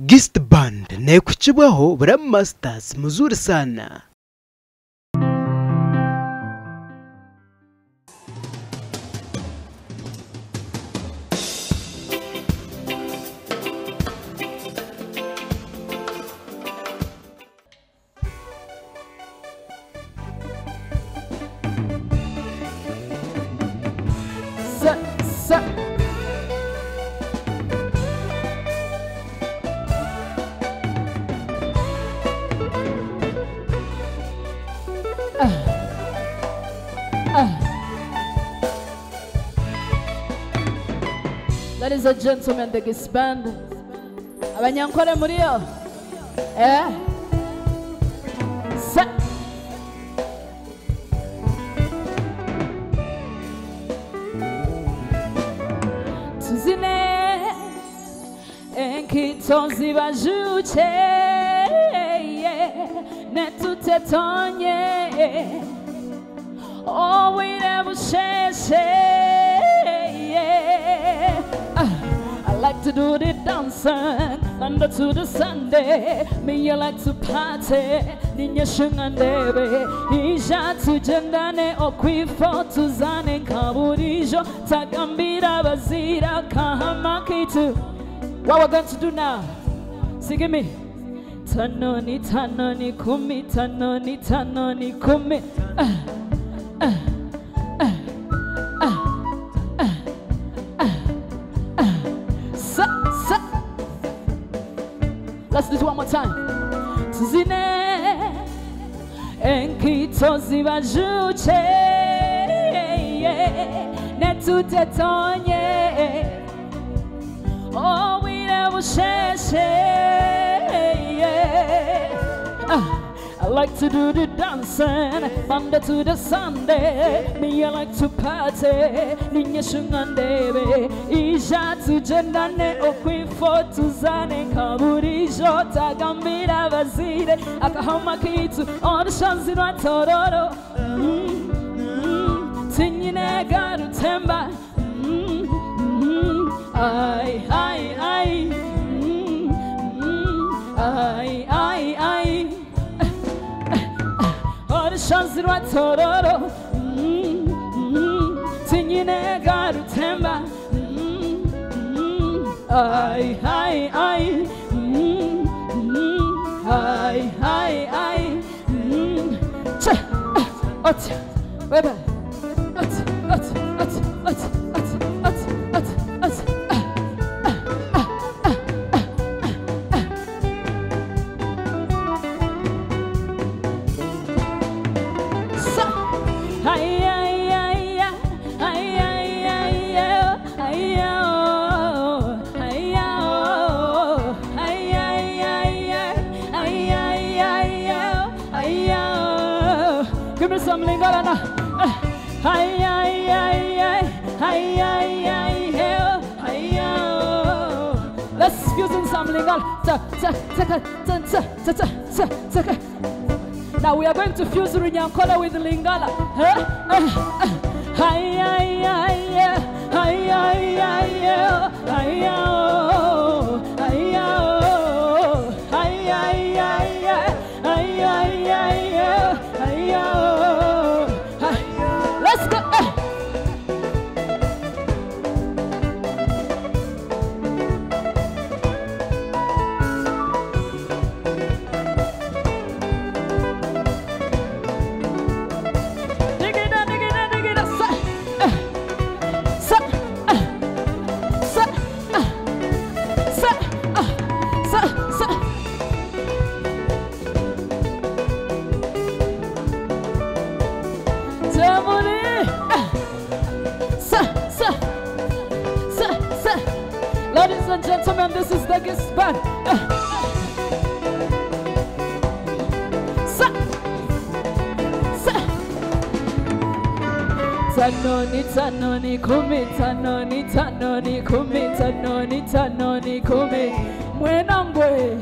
Gist Band nekuchibwaho Bram Masters mzuri sana. Ladies and gentlemen, the Gist Band. Abanyankole Murio. Tuzine enkitozi bajuche netutetonye oh we never share. I like to do the dancing under to the Sunday. Me I like to party. Ninya shungandebe. Isha tu jendane okwifo tuzane kaburijo takambira bazira kahamakitu. What we're going to do now? Sing me. Tanoni tanoni kumi tanoni tanoni kumi. Let's do it one more time. Tuzine enkitozi bajuche netutetonye oh we never share. I like to do the dancing Monday to the Sunday. Me I like to party. Ninya shungandebe. Isha tu jendane okwifo tuzane kaburijo tagambira bazire akahoma kitu on the shanzino tororo. Tinyine garu temba. Ay ay ay. Ay ay ay. Shanzira tororo tinyine garu temba ay ay ay ay ay ay cha ot bebe ot give me some lingala na. Ay ay ay ay ay ay ay ay. Let's fuse in some lingala. Now we are going to fuse Runyankole with lingala. Ay ay ay ay ay ay ay. Let's go. Dig it up. Ladies and gentlemen, this is the Gist Band. Tanoni tanoni kumi tanoni tanoni kumi tanoni tanoni kumi mwenangwe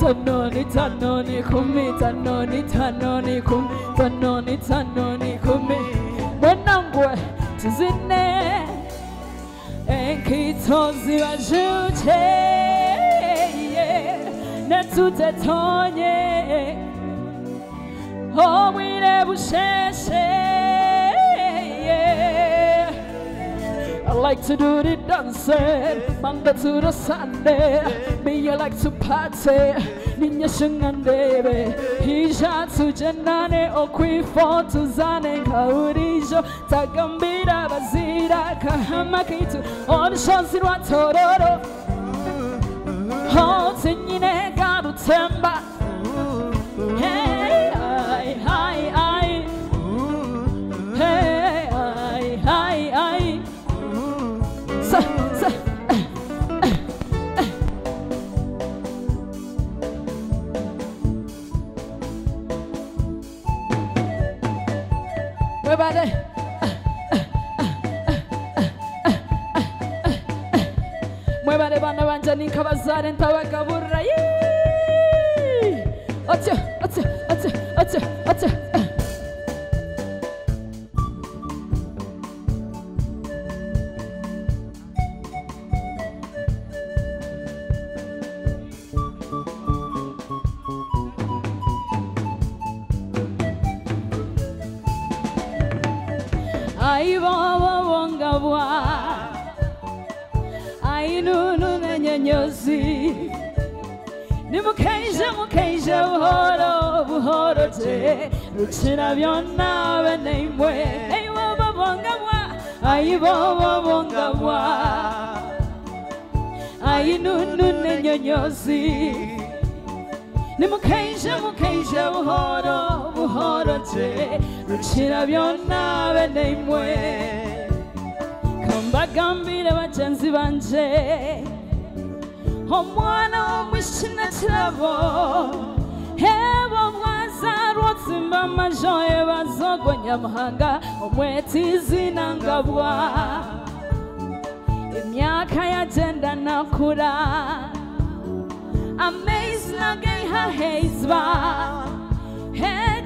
tanoni tanoni kumi tanoni tanoni kumi tanoni tanoni kumi mwenangwe tuzine enkitozi bajuche netutetonye obwire busheshe. I like to do the dancing Monday to the Sunday. Me I like to party Ninya shungandebe Hija tujenane Okwifo tuzane Kaurijo Tagambira bazira Kahama kitu On shansi wa tororo Ho tinyine garu temba. Hey, ay, ay, ay. Hey, ay, ay, ay. Everybody. Muévale banda banjani kabazaren tawakaburra. Acha, acha, acha, acha, acha. Ai baba wonga wa ai nunu nenyozi nimukeje mukeje buhoro te ruchina byonna benemwe ai baba wonga wa ai nunu nenyozi nimukeje buhoro te ruchina byonna benemwe kambagambire bagenzi banje omwana w'omwishina kirabo hebo mwazarwotsimba amajoye bazogonya amahanga omwetizi nangabwa imyaka yagenda nakura amazing again hazba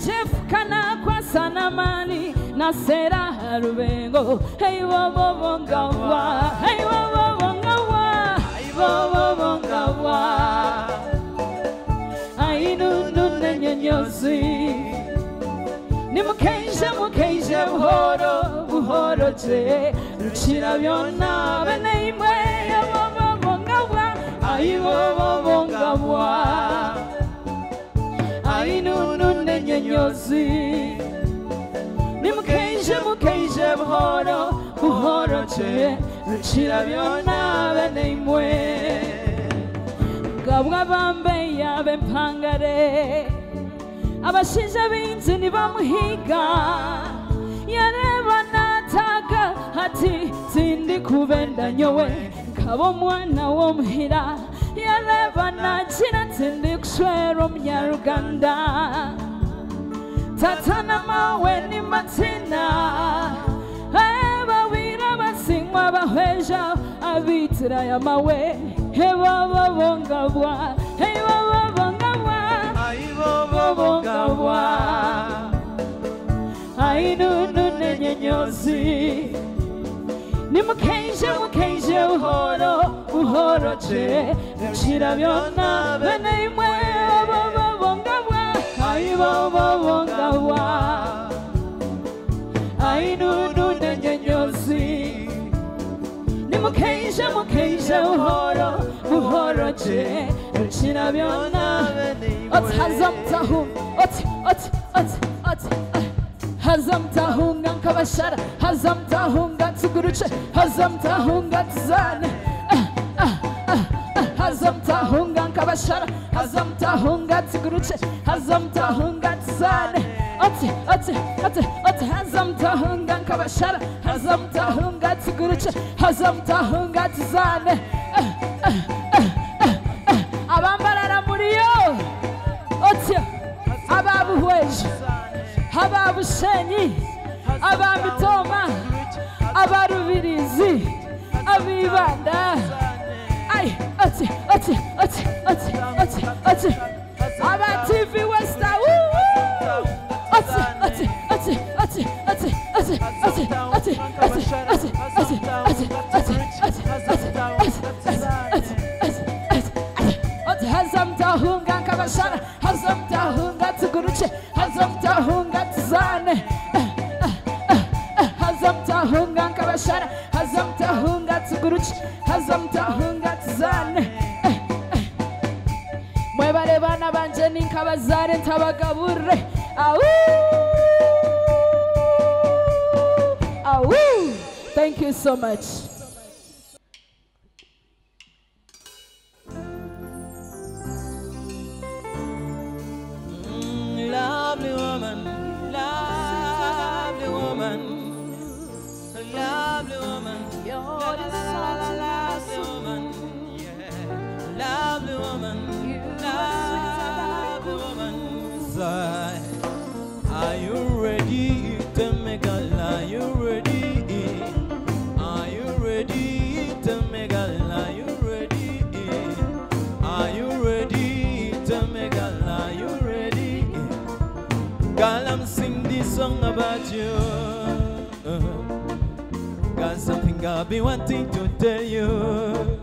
Jeff kana kwa sana mani nasera harubengo hey baba bongawa hey baba bongawa hey baba bongawa ai nunu nenyozi nimukeje buhoro te ruchira byonna benemwe baba bongawa ai baba bongawa ai nunu nenyozi nimukeje buhoro te ruchira byonna benemwe gabwa bambe yabe mpangare abashinja binzi nibamuhiga yareba nataga hati sindi kubenda nyowe kabo mwana wo muhira yareba nakira sindi kushwera Umunyarwanda tatana mawe ni matina eba wira basingwa bahweja abitira ya mawe heba babongabwa heba babongabwa ai babongabwa ai nunu nenyozi nimukeje buhoro te ruchira byonna benemwe babongabwa ai babongabwa ai nunu nenyozi nimukeje buhoro te ruchira byonna hazamtahum hazamtahunga nkabashara hazamtahunga tsuguruche hazamtahunga tzane hazamtahunga nkabashara hazamtahunga tsuguruche hazamtahunga tzane hazamtahunga nkabashara hazamtahunga tsuguruche hazamtahunga tzane abambarara muriyo ababuhweje ababushenyi ababitoma abarubirizi abibanda ai aba TV Westa hazamta tahunga kabashara hazam tahunga tuguruche hazam tahunga tuzane hazam tahunga kabashara hazam tahunga tuguruche hazam tahunga tuzane mwebale bana banje ninkabazare ntabagabure au au. Thank you so much. Lovely woman, lovely woman, lovely woman, You're the lovely woman, yeah, lovely woman, lovely woman. Are you ready to make a lie? Are you ready? Are you ready to make a lie? Are you ready? Are you ready to make a lie? Are you ready? Girl, I'm sing this song about you. Got something I've been wanting to tell you.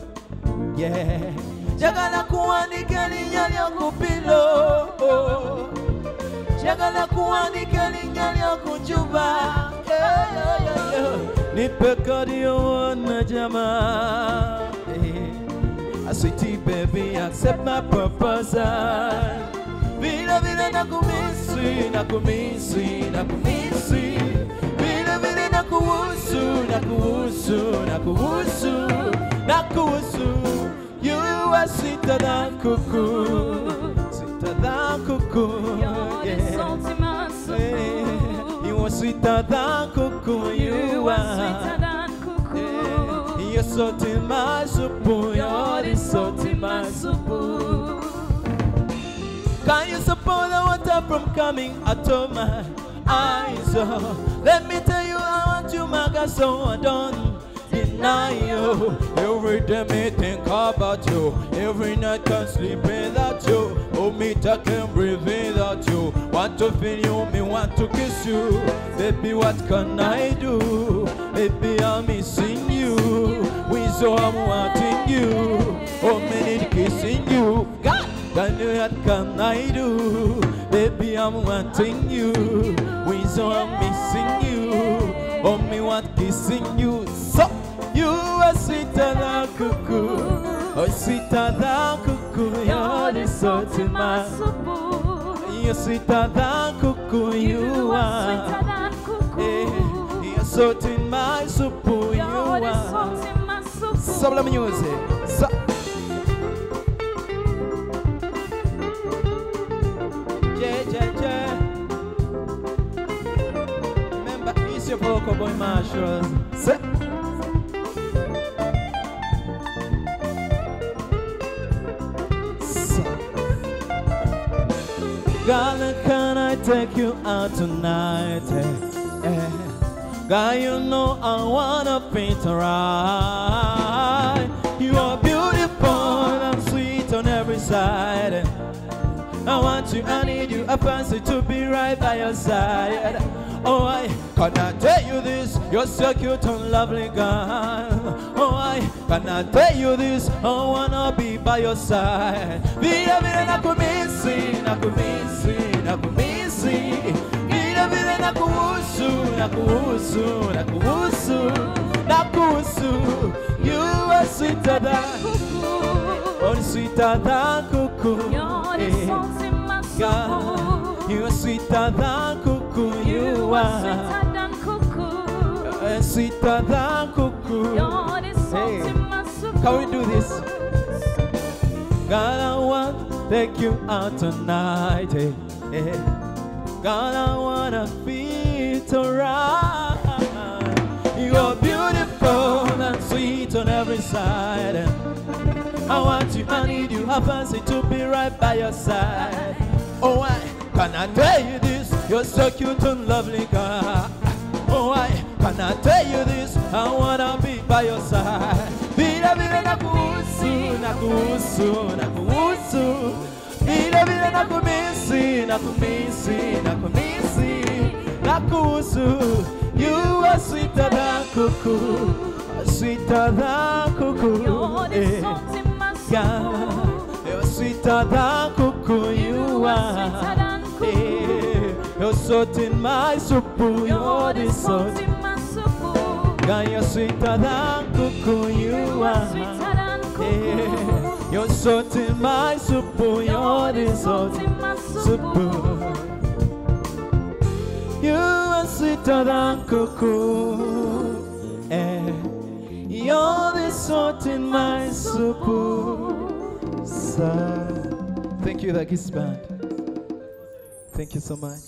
Yeah. Jagala kuandika linyali yakupilo. Jagala kuandika linyali yakujuba. Nipe kadi wana jama. Sweetie baby, accept my proposal. Vila vila nakumisi, nakumisi, nakumisi. Vila vila nakuhusu, nakuhusu, nakuhusu, nakuhusu. You are sweeter than cuckoo, sweeter than cuckoo. You're salty masu. You are sweeter than cuckoo. You are sweeter than cuckoo. You're salty my soup. You're the salty masu. Can you support the water from coming out of my eyes? Let me tell you, I want you, my God, so I don't deny you. Every day me think about you. Every night can't sleep without you. Oh, me I can't breathe without you. Want to feel you, me want to kiss you. Baby, what can I do? Baby, I'm missing you. We so I'm wanting you. Oh, me need kissing you. God, can you what can I do? Baby, I'm wanting you. We so I'm missing you. Oh, me want kissing you. So you are sweeter than cuckoo. Oh, sweeter than cuckoo. You're the salty masu. You're sweeter than cuckoo. You are sweeter than cuckoo. You're salty my soup. You are. Stop the music. Stop. Remember, it's your vocal boy Marshalls. Set. Girl, can I take you out tonight? Girl, you know I wanna fit right. You are beautiful and sweet on every side. I want you, I need you, I fancy to be right by your side. Oh, I cannot tell you this, you're so cute and lovely girl. Oh, I cannot tell you this, I wanna be by your side. Vida, vida, nakumisi, nakumisi, nakumisi. Vida, vida, nakuhusu, nakuhusu, nakuhusu, nakuhusu. You are sweeter than cuckoo, oh, sweeter than cuckoo. You're the salty masu. You are sweeter than cuckoo. You are sweeter than cuckoo. Sweeter than cuckoo. You're the salty masu. Can we do this? God, I want to take you out tonight. God, I wanna feel alright. You are beautiful and sweet on every side. I want you, I need you, I fancy to be right by your side. Oh, I cannot tell you this, you're so cute and lovely girl. Oh, I cannot tell you this, I wanna be by your side. Vida, vida, nakuhusu, nakuhusu, nakuhusu. Vida, vida, nakumisi, nakumisi, nakumisi, nakuhusu. You are sweeter than cuckoo, sweeter than cuckoo. You're the salty masu. You're sweeter than cuckoo, you are. You're salt in my soup, you're the salt. God, you're sweeter than cuckoo, you are. You're salt in my soup, you're the salt. Soup. You are sweeter than cuckoo. You're the salt in my soup. Thank you, the Kiss Band. Thank you so much.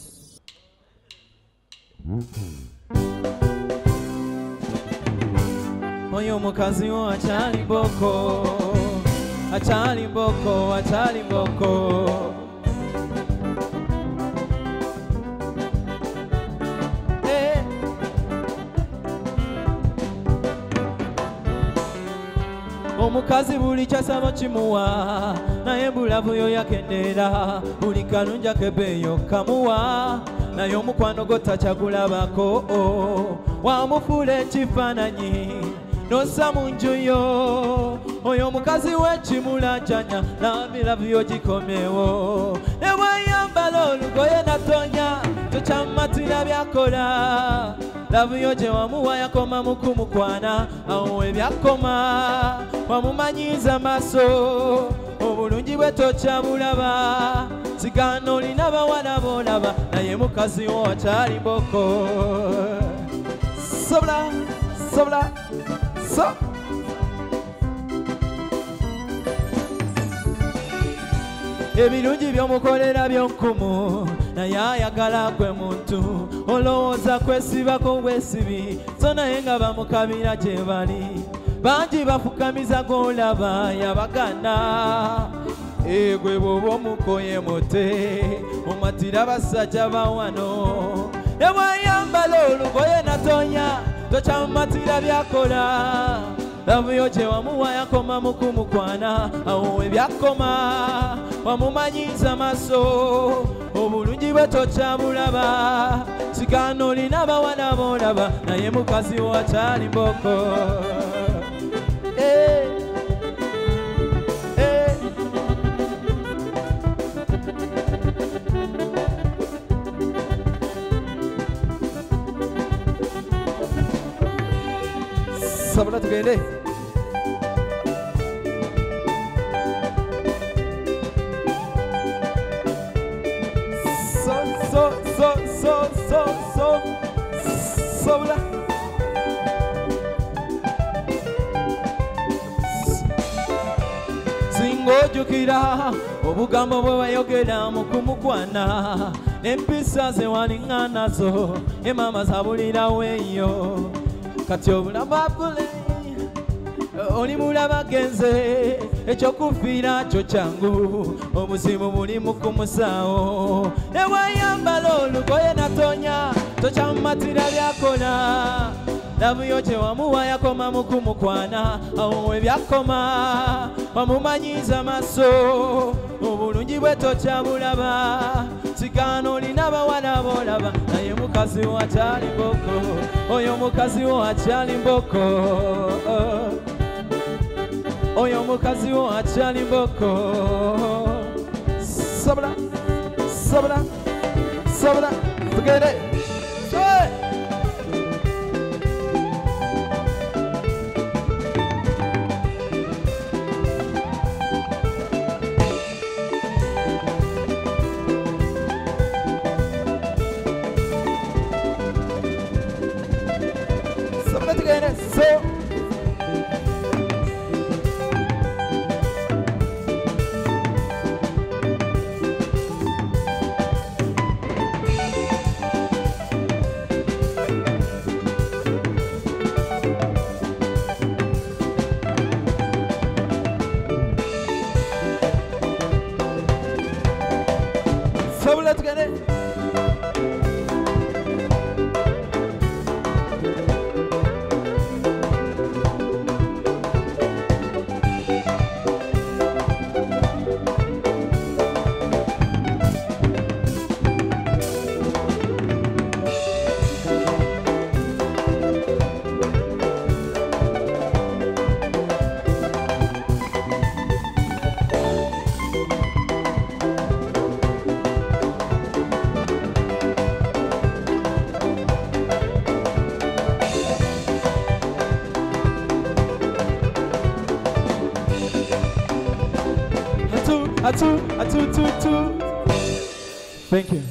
Oyo mukazi wo achali boko, achali boko, achali boko. Omukazi buli kyasaba kimuwa, naye bulavu yo yakendera, buli kalungi akebeeyo kamuwa, naye omukwano gwo takyagulabako, wamufuula ekifaananyi n'ossa mu nju yo. Oyo omukazi w'ekimulajjanya, lavu yo gikomyewo, ne bw'ayambala olugoye natonya, tokyamatira byakola. Lavu yo gye wamuwa yakoma mu kumukwana, awo ebyakoma wamumanyiiza maaso, obulungi bwe tokyabulaba, sigano olina bawala boolaba, naye mukazi wo akyali boko. Sobola, sobola, so. Ebirungi by'omukolera by'onkumu, naye ayagala gwe muntu, olowooza kwesibako bwesibi, so naye nga bamukabira gye bali. Bangi bafukamiza g'olaba yabagana, gwe bw'oba omukoye mote, omatira basajja bawano. Ne bw'ayambala olugoye natonya, tokyamumatira byakola. Lavu yo gye wamuwa yakoma mu kumukwana, awo ebyakoma wamumanyiiza maaso, obulungi bwe tokyabulaba, sigano olina bawala boolaba, naye mukazi wo akyali boko. Sabula tugende. Sabula. Singojjukira obugambo bwe wayogera mu kumukwana, n'empisa ze walinga nazo, emama zabulirawo eyo. Kati obulaba bule oli mulaba genze, ekyokufiira kyo kyangu, obuzibu buli mu kumusaawo. Ne bw'ayambala olugoye natonya, tokyamumatira byakola. Lavu yo gye wamuwa yakoma mu kumukwana, awo ebyakoma wamumanyiiza maaso, obulungi bwe tokyabulaba, sigano olina bawala boolaba, naye mukazi wo akyali boko. Oyo mukazi wo akyali boko. Oyo mukazi wo akyali boko. Sabula, sabula, sabula, tugende. So let's get it. two. Thank you.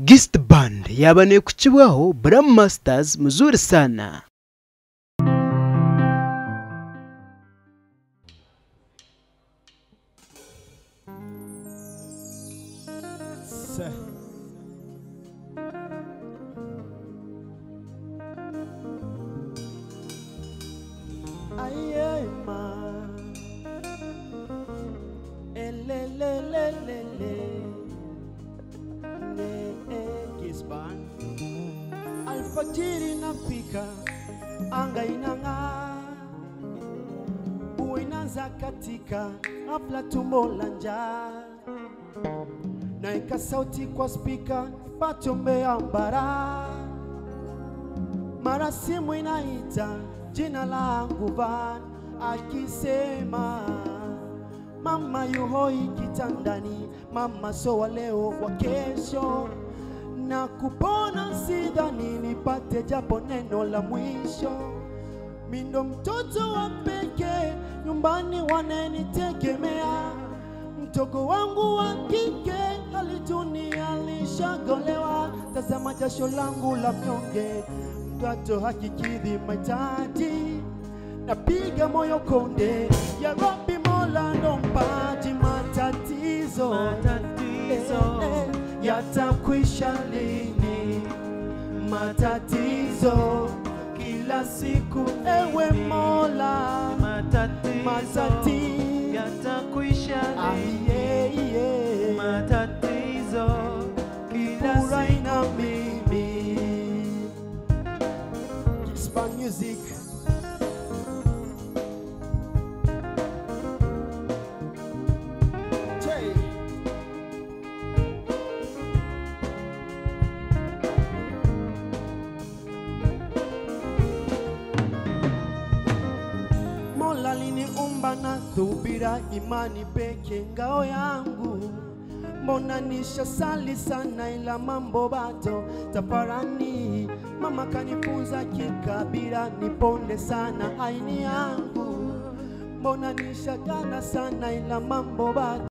Gist Band yabane kuchibwaho Bram Masters mzuri sana. Alfajiri napika, anga inang'aa, uinaanza katika hafla tumbo la njaa, naeka sauti kwa spika patombe ambara, mara simu inaita jina langu Van akisema mama yuhoi kitandani, mama so wa leo wa kesho, na kupona sidhani nipate japo neno la mwisho. Mindo mtoto wa pekee nyumbani wananitegemea, mtogo wangu wa kike alitunia alishagolewa. Tazama jasho langu la mnyonge, mtoto hakikidhi mahitaji, napiga moyo konde, ya Rabbi Mola ndo mpaji. Matatizo yatakwisha lini? Matatizo kila siku, ewe Mola. Matatizo yatakwisha lini? Matatizo kila siku na mimi. Kispan Music. Mola liniumba na thubira, imani peke ngao yangu. Mbona nisha sali sana ila mambo bado tafarani. Mama kanifunza kikabila niponde sana aini yangu. Mbona nisha gana sana ila mambo bado